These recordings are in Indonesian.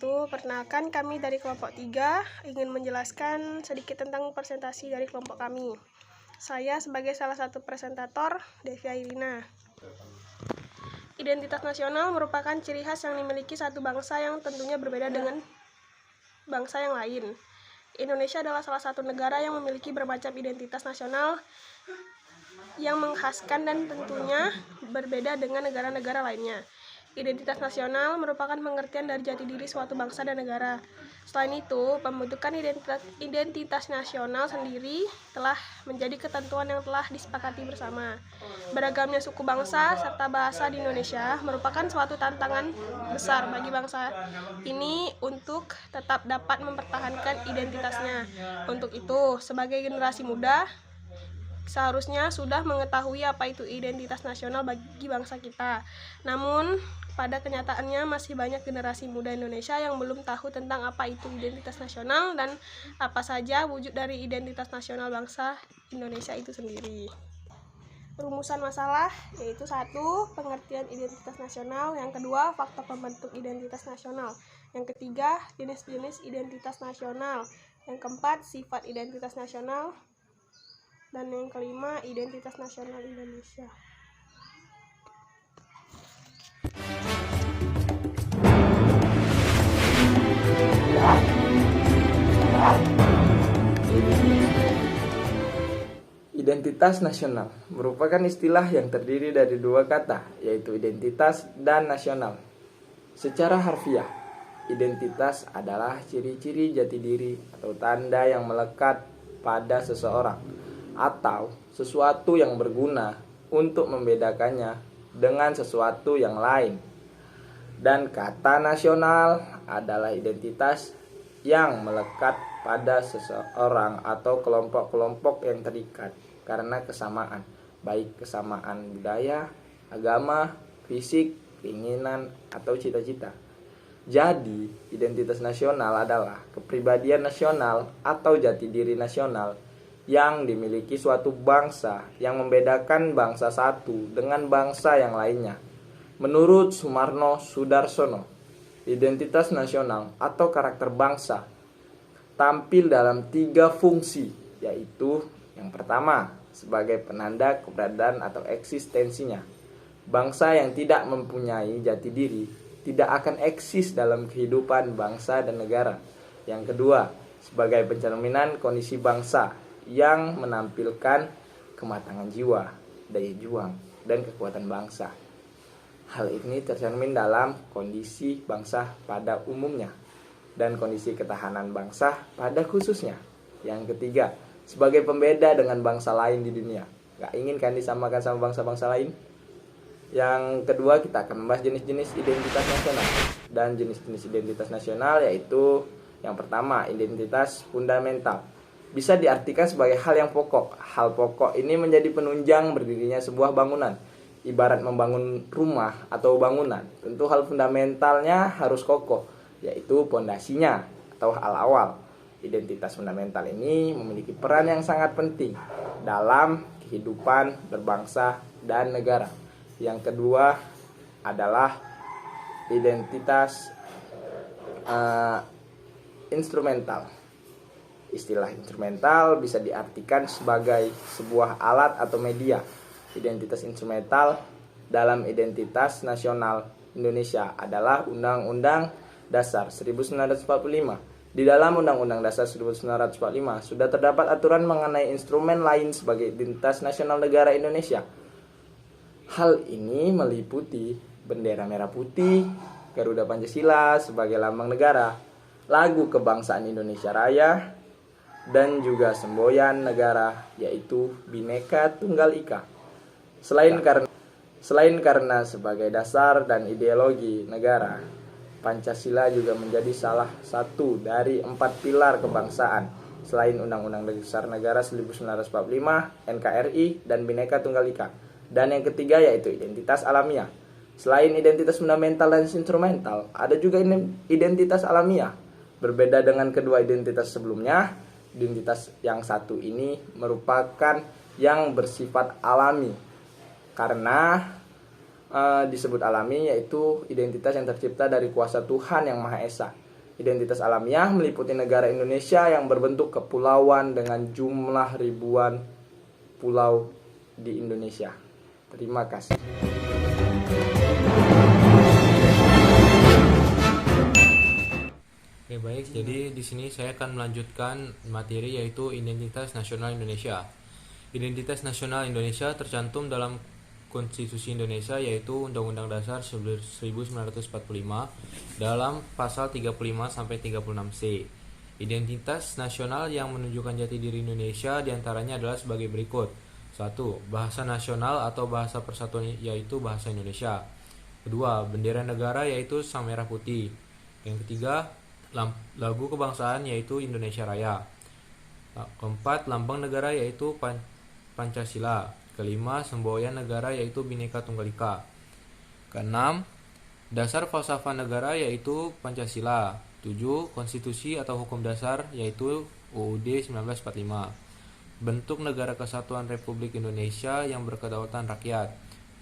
wabarakatuh. Perkenalkan, kami dari kelompok 3 ingin menjelaskan sedikit tentang presentasi dari kelompok kami. Saya sebagai salah satu presentator, Devi Airina. Identitas nasional merupakan ciri khas yang dimiliki satu bangsa yang tentunya berbeda dengan bangsa yang lain. Indonesia adalah salah satu negara yang memiliki bermacam identitas nasional yang mengkhaskan dan tentunya berbeda dengan negara-negara lainnya. Identitas nasional merupakan pengertian dari jati diri suatu bangsa dan negara. Selain itu, pembentukan identitas nasional sendiri telah menjadi ketentuan yang telah disepakati bersama. Beragamnya suku bangsa serta bahasa di Indonesia merupakan suatu tantangan besar bagi bangsa ini untuk tetap dapat mempertahankan identitasnya. Untuk itu, sebagai generasi muda, seharusnya sudah mengetahui apa itu identitas nasional bagi bangsa kita. Namun, pada kenyataannya masih banyak generasi muda Indonesia yang belum tahu tentang apa itu identitas nasional dan apa saja wujud dari identitas nasional bangsa Indonesia itu sendiri. Rumusan masalah yaitu 1. Pengertian identitas nasional, yang kedua faktor pembentuk identitas nasional, yang ketiga jenis-jenis identitas nasional, yang keempat sifat identitas nasional, dan yang kelima identitas nasional Indonesia. Identitas nasional merupakan istilah yang terdiri dari dua kata, yaitu identitas dan nasional. Secara harfiah, identitas adalah ciri-ciri jati diri atau tanda yang melekat pada seseorang atau sesuatu yang berguna untuk membedakannya dengan sesuatu yang lain. Dan kata nasional adalah identitas yang melekat pada seseorang atau kelompok-kelompok yang terikat karena kesamaan, baik kesamaan budaya, agama, fisik, keinginan, atau cita-cita. Jadi, identitas nasional adalah kepribadian nasional atau jati diri nasional yang dimiliki suatu bangsa yang membedakan bangsa satu dengan bangsa yang lainnya. Menurut Sumarno Sudarsono, identitas nasional atau karakter bangsa tampil dalam 3 fungsi, yaitu yang pertama, sebagai penanda keberadaan atau eksistensinya. Bangsa yang tidak mempunyai jati diri tidak akan eksis dalam kehidupan bangsa dan negara. Yang kedua, sebagai pencerminan kondisi bangsa yang menampilkan kematangan jiwa, daya juang, dan kekuatan bangsa. Hal ini tercermin dalam kondisi bangsa pada umumnya dan kondisi ketahanan bangsa pada khususnya. Yang ketiga, sebagai pembeda dengan bangsa lain di dunia. Gak ingin kan disamakan sama bangsa-bangsa lain? Yang kedua, kita akan membahas jenis-jenis identitas nasional. Dan jenis-jenis identitas nasional yaitu yang pertama, identitas fundamental. Bisa diartikan sebagai hal yang pokok. Hal pokok ini menjadi penunjang berdirinya sebuah bangunan. Ibarat membangun rumah atau bangunan, tentu hal fundamentalnya harus kokoh, yaitu pondasinya atau hal awal. Identitas fundamental ini memiliki peran yang sangat penting dalam kehidupan berbangsa dan negara. Yang kedua adalah identitas instrumental. Istilah instrumental bisa diartikan sebagai sebuah alat atau media. Identitas instrumental dalam identitas nasional Indonesia adalah Undang-Undang Dasar 1945. Di dalam Undang-Undang Dasar 1945 sudah terdapat aturan mengenai instrumen lain sebagai identitas nasional negara Indonesia. Hal ini meliputi bendera merah putih, Garuda Pancasila sebagai lambang negara, lagu kebangsaan Indonesia Raya, dan juga semboyan negara yaitu Bhinneka Tunggal Ika. Selain karena sebagai dasar dan ideologi negara, Pancasila juga menjadi salah satu dari 4 pilar kebangsaan selain Undang-Undang Dasar Negara 1945, NKRI, dan Bhinneka Tunggal Ika. Dan yang ketiga yaitu identitas alamiah. Selain identitas fundamental dan instrumental, ada juga identitas alamiah. Berbeda dengan kedua identitas sebelumnya, identitas yang satu ini merupakan yang bersifat alami. Karena disebut alami yaitu identitas yang tercipta dari kuasa Tuhan yang Maha Esa. Identitas alamiah meliputi negara Indonesia yang berbentuk kepulauan dengan jumlah ribuan pulau di Indonesia. Terima kasih. Oke, baik. Jadi di sini saya akan melanjutkan materi yaitu Identitas Nasional Indonesia. Identitas Nasional Indonesia tercantum dalam Konstitusi Indonesia yaitu Undang-Undang Dasar 1945 dalam pasal 35 sampai 36C. Identitas nasional yang menunjukkan jati diri Indonesia diantaranya adalah sebagai berikut. 1. Bahasa nasional atau bahasa persatuan yaitu bahasa Indonesia. 2. Bendera negara yaitu sang merah putih. Yang ketiga, lagu kebangsaan yaitu Indonesia Raya. Keempat, lambang negara yaitu Pancasila. Kelima, semboyan negara yaitu Bhinneka Tunggal Ika. Keenam, dasar falsafah negara yaitu Pancasila. 7. Konstitusi atau hukum dasar yaitu UUD 1945. Bentuk negara kesatuan Republik Indonesia yang berkedaulatan rakyat.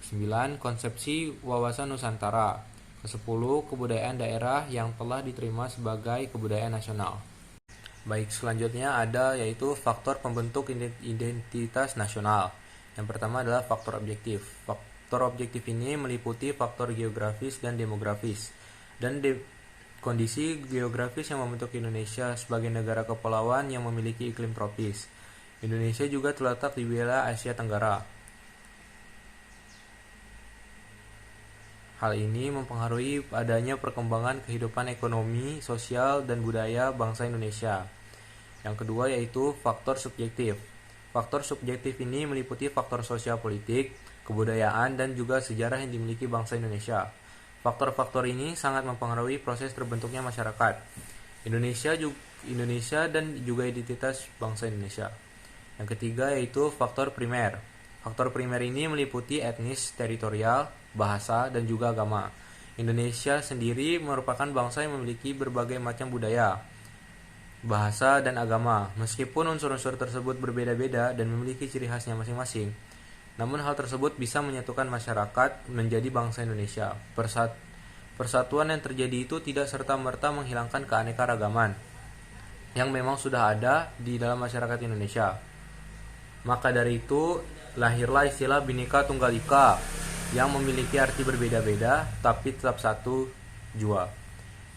9. Konsepsi wawasan Nusantara. Ke-10. Kebudayaan daerah yang telah diterima sebagai kebudayaan nasional. Baik, selanjutnya ada yaitu faktor pembentuk identitas nasional. Yang pertama adalah faktor objektif. Faktor objektif ini meliputi faktor geografis dan demografis. Dan kondisi geografis yang membentuk Indonesia sebagai negara kepulauan yang memiliki iklim tropis. Indonesia juga terletak di wilayah Asia Tenggara. Hal ini mempengaruhi adanya perkembangan kehidupan ekonomi, sosial, dan budaya bangsa Indonesia. Yang kedua yaitu faktor subjektif. Faktor subjektif ini meliputi faktor sosial politik, kebudayaan, dan juga sejarah yang dimiliki bangsa Indonesia. Faktor-faktor ini sangat mempengaruhi proses terbentuknya masyarakat Indonesia dan juga identitas bangsa Indonesia. Yang ketiga yaitu faktor primer. Faktor primer ini meliputi etnis, teritorial, bahasa, dan juga agama. Indonesia sendiri merupakan bangsa yang memiliki berbagai macam budaya, bahasa, dan agama. Meskipun unsur-unsur tersebut berbeda-beda dan memiliki ciri khasnya masing-masing, namun hal tersebut bisa menyatukan masyarakat menjadi bangsa Indonesia. Persatuan yang terjadi itu tidak serta-merta menghilangkan keanekaragaman yang memang sudah ada di dalam masyarakat Indonesia. Maka dari itu, lahirlah istilah Bhinneka Tunggal Ika yang memiliki arti berbeda-beda tapi tetap satu jua.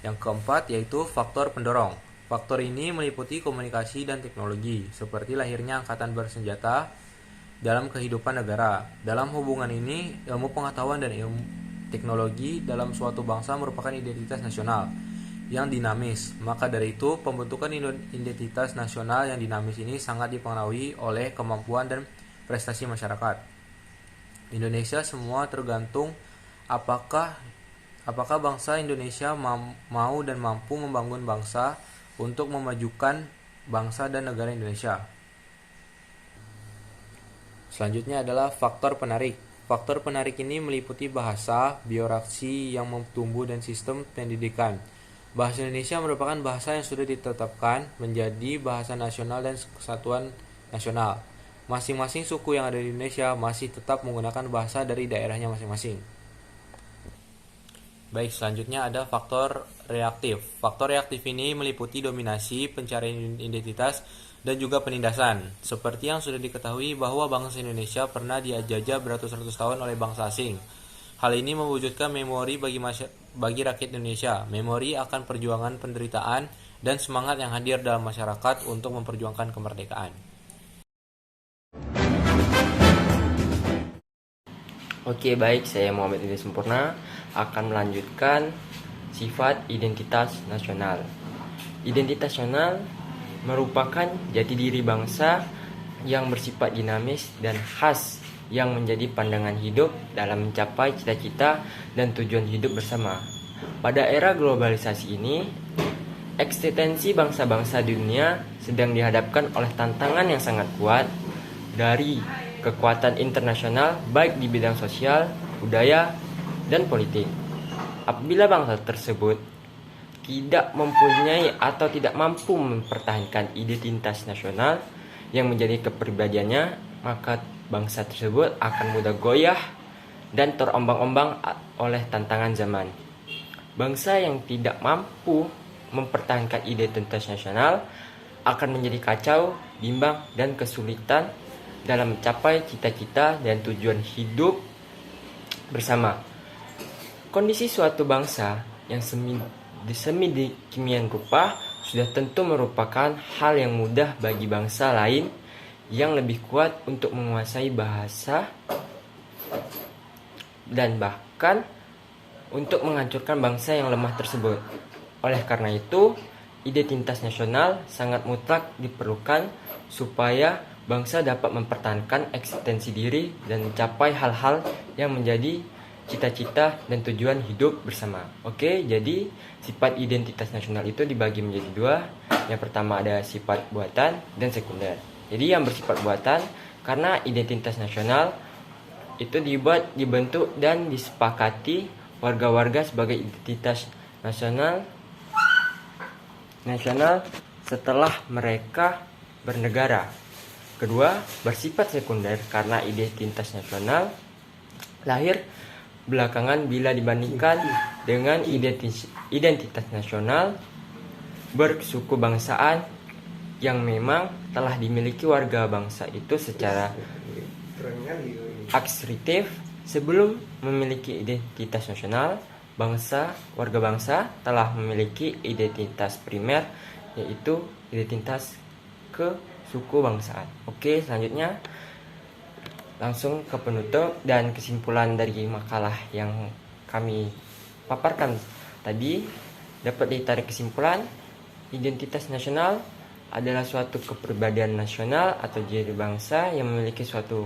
Yang keempat yaitu faktor pendorong. Faktor ini meliputi komunikasi dan teknologi, seperti lahirnya angkatan bersenjata dalam kehidupan negara. Dalam hubungan ini, ilmu pengetahuan dan ilmu teknologi dalam suatu bangsa merupakan identitas nasional yang dinamis. Maka dari itu, pembentukan identitas nasional yang dinamis ini sangat dipengaruhi oleh kemampuan dan prestasi masyarakat. Indonesia semua tergantung apakah bangsa Indonesia mau dan mampu membangun bangsa untuk memajukan bangsa dan negara Indonesia. Selanjutnya adalah faktor penarik. Faktor penarik ini meliputi bahasa, bioreaksi yang tumbuh, dan sistem pendidikan. Bahasa Indonesia merupakan bahasa yang sudah ditetapkan menjadi bahasa nasional dan kesatuan nasional. Masing-masing suku yang ada di Indonesia masih tetap menggunakan bahasa dari daerahnya masing-masing. Baik, selanjutnya ada faktor reaktif. Faktor reaktif ini meliputi dominasi, pencarian identitas, dan juga penindasan. Seperti yang sudah diketahui bahwa bangsa Indonesia pernah dijajah beratus-ratus tahun oleh bangsa asing. Hal ini mewujudkan memori bagi rakyat Indonesia, memori akan perjuangan penderitaan dan semangat yang hadir dalam masyarakat untuk memperjuangkan kemerdekaan. Oke, baik, saya Muhammad Idris Sempurna akan melanjutkan sifat identitas nasional. Identitas nasional merupakan jati diri bangsa yang bersifat dinamis dan khas yang menjadi pandangan hidup dalam mencapai cita-cita dan tujuan hidup bersama. Pada era globalisasi ini, eksistensi bangsa-bangsa di dunia sedang dihadapkan oleh tantangan yang sangat kuat dari kekuatan internasional baik di bidang sosial, budaya, dan politik. Apabila bangsa tersebut tidak mempunyai atau tidak mampu mempertahankan identitas nasional yang menjadi kepribadiannya, maka bangsa tersebut akan mudah goyah dan terombang-ombang oleh tantangan zaman. Bangsa yang tidak mampu mempertahankan identitas nasional akan menjadi kacau, bimbang, dan kesulitan dalam mencapai cita-cita dan tujuan hidup bersama. Kondisi suatu bangsa yang sedemikian rupa sudah tentu merupakan hal yang mudah bagi bangsa lain yang lebih kuat untuk menguasai bahasa dan bahkan untuk menghancurkan bangsa yang lemah tersebut. Oleh karena itu, identitas nasional sangat mutlak diperlukan supaya bangsa dapat mempertahankan eksistensi diri dan mencapai hal-hal yang menjadi cita-cita dan tujuan hidup bersama. Oke, jadi sifat identitas nasional itu dibagi menjadi dua. Yang pertama ada sifat buatan dan sekunder. Jadi yang bersifat buatan karena identitas nasional itu dibentuk dan disepakati warga-warga sebagai identitas nasional setelah mereka bernegara. Kedua, bersifat sekunder karena identitas nasional lahir belakangan bila dibandingkan dengan identitas nasional bersuku bangsaan yang memang telah dimiliki warga bangsa itu secara aksesif. Sebelum memiliki identitas nasional, warga bangsa telah memiliki identitas primer, yaitu identitas kesuku bangsaan. Oke, selanjutnya langsung ke penutup dan kesimpulan dari makalah yang kami paparkan tadi. Dapat ditarik kesimpulan, identitas nasional adalah suatu kepribadian nasional atau ciri bangsa yang memiliki suatu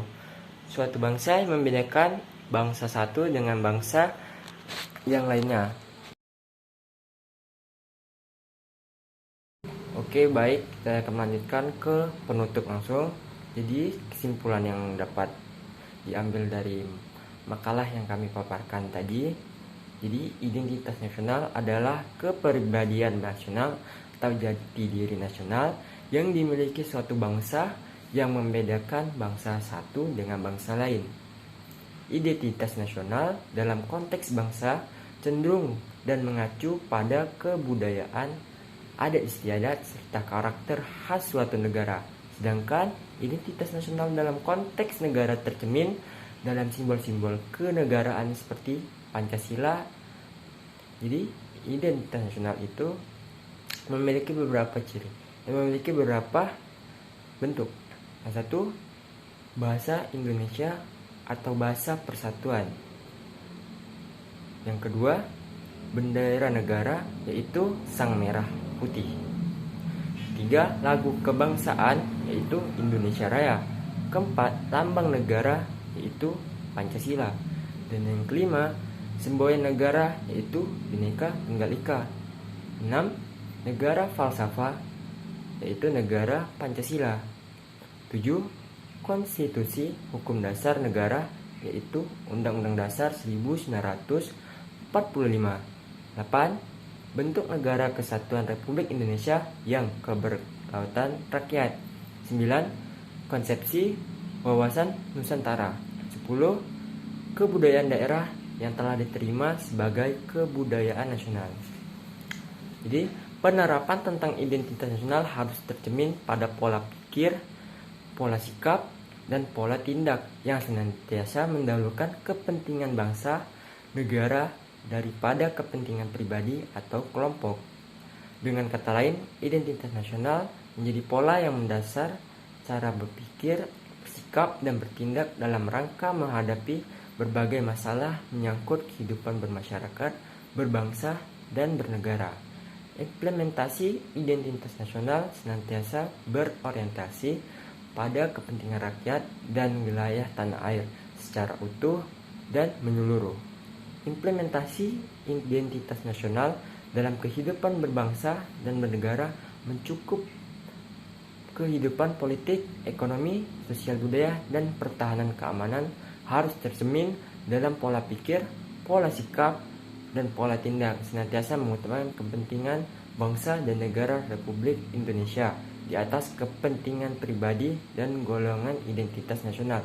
bangsa yang membedakan bangsa satu dengan bangsa yang lainnya. Oke, baik, kita akan melanjutkan ke penutup langsung. Jadi kesimpulan yang dapat diambil dari makalah yang kami paparkan tadi, jadi identitas nasional adalah kepribadian nasional atau jati diri nasional yang dimiliki suatu bangsa yang membedakan bangsa satu dengan bangsa lain. Identitas nasional dalam konteks bangsa cenderung dan mengacu pada kebudayaan, adat istiadat, serta karakter khas suatu negara. Sedangkan identitas nasional dalam konteks negara tercermin dalam simbol-simbol kenegaraan seperti Pancasila. Jadi identitas nasional itu memiliki beberapa ciri dan memiliki beberapa bentuk. Yang satu, bahasa Indonesia atau bahasa persatuan. Yang kedua, bendera negara yaitu sang merah putih. Tiga, lagu kebangsaan yaitu Indonesia Raya. Keempat, lambang negara yaitu Pancasila. Dan yang kelima, semboyan negara yaitu Bhinneka Tunggal Ika. 6. Negara falsafah yaitu negara Pancasila. 7. Konstitusi hukum dasar negara yaitu Undang-Undang Dasar 1945. 8. Bentuk negara kesatuan Republik Indonesia yang keberlautan rakyat. 9. Konsepsi wawasan Nusantara. 10. Kebudayaan daerah yang telah diterima sebagai kebudayaan nasional. Jadi penerapan tentang identitas nasional harus tercermin pada pola pikir, pola sikap, dan pola tindak yang senantiasa mendahulukan kepentingan bangsa, negara, daripada kepentingan pribadi atau kelompok. Dengan kata lain, identitas nasional menjadi pola yang mendasar cara berpikir, bersikap, dan bertindak dalam rangka menghadapi berbagai masalah menyangkut kehidupan bermasyarakat, berbangsa, dan bernegara. Implementasi identitas nasional senantiasa berorientasi pada kepentingan rakyat dan wilayah tanah air secara utuh dan menyeluruh. Implementasi identitas nasional dalam kehidupan berbangsa dan bernegara mencakup kehidupan politik, ekonomi, sosial budaya, dan pertahanan keamanan harus tercermin dalam pola pikir, pola sikap, dan pola tindak senantiasa mengutamakan kepentingan bangsa dan negara Republik Indonesia di atas kepentingan pribadi dan golongan identitas nasional.